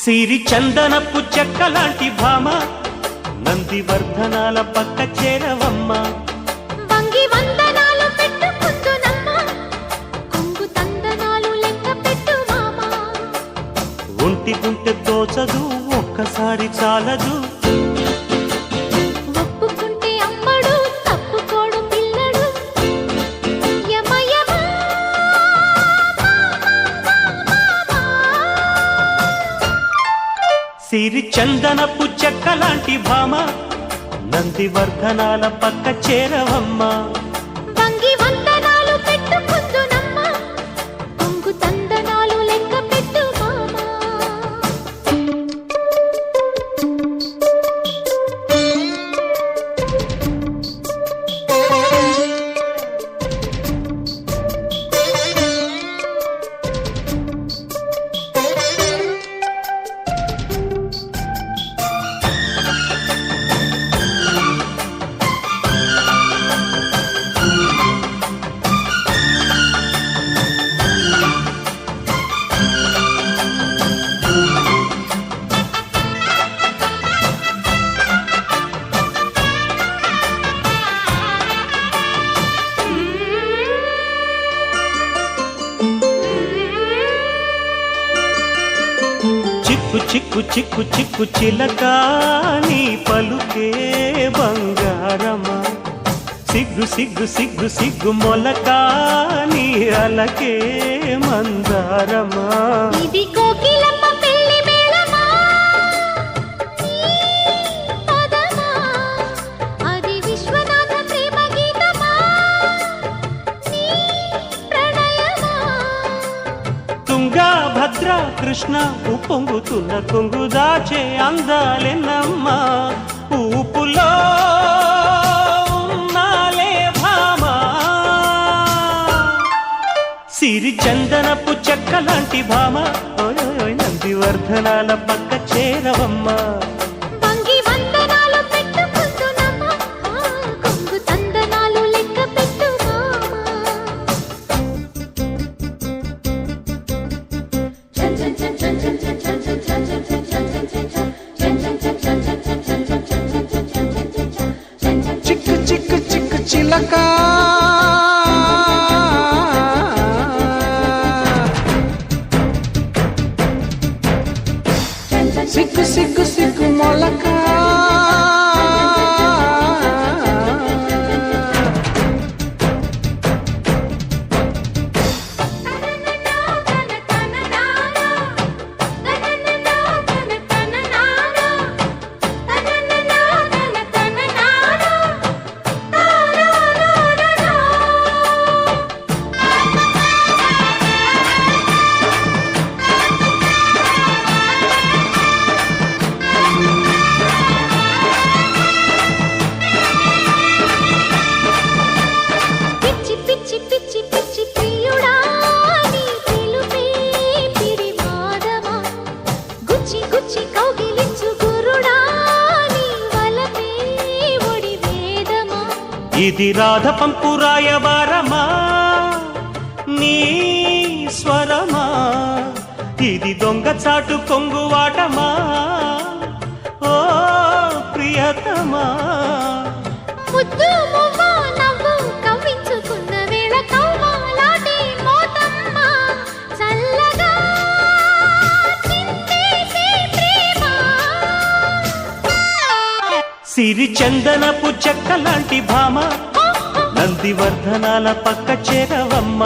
సిరి చందనపు చెక్కలాంటి భామ నందివర్ధనాల పక్క చేరవమ్మ వంగి వందనాలు పెట్టుకుందునమ్మ కొంగు తందనాలు లెక్క పెట్టు మామ ఒంటి గుంటె తోచదు ఒక్కసారి చాలదు ఒప్పుకుంటే అమ్మడు తప్పుకోడు పిల్లడు యమయమ సిరి చందనపు చెక్కలాంటి భామ నందివర్ధనాల పక్క చేరవమ్మ వంగి వందనాలు పెట్టుకుందునమ్మ కొంగు తందనాలు లెక్క పెట్టు మామ చిక్కు చిక్కు చిక్కు చిక్కు చిలక నీ పలుకే బంగారమా సిగ్గు సిగ్గు సిగ్గు సిగ్గు మొలక నీ అలకే మందారమా ఇది కోకిలమ్మ పెళ్లి మేళమా పదమా అది విశ్వనాథ ప్రేమ గీతమా నీ ప్రణయమా తుంగా భద్ర కృష్ణ ఉప్పొంగుతున్న కొంగు దాచే అందాలెన్నమ్మ ఊపులో ఉన్నాలే భామా సిరి చందనపు చెక్కలాంటి భామ ఓయ్ నందివర్ధనాల పక్క చేరవమ్మ వంగి వందనాలు పెట్టుకుందునమ్మ కొంగు తందనాలు లెక్క పెట్టు చిక్కు చిక్కు చిక్కు చిలక సిగ్గు సిగ్గు సిగ్గు మొలక పిచ్చి పిచ్చి పిచ్చి పిచ్చి ప్రియుడా నీ పిలుపే పిరిమాదమా గుచ్చి గుచ్చి కౌగిలించు గురుడా నీ వలపే ఒడి వేదమా ఇది రాధ పంపు రాయబారమా నీ స్వరమా ఇది దొంగ చాటు కొంగువాటమా ఓ ప్రియతమా ముద్దు మువ్వ నవ్వు కవ్వించుకున్న వేళ కవ్వాలాటి మోతమ్మ చల్లగా చిందేసే ప్రేమ సిరి చందనపు చెక్కలాంటి భామ నందివర్ధనాల పక్క చేరవమ్మ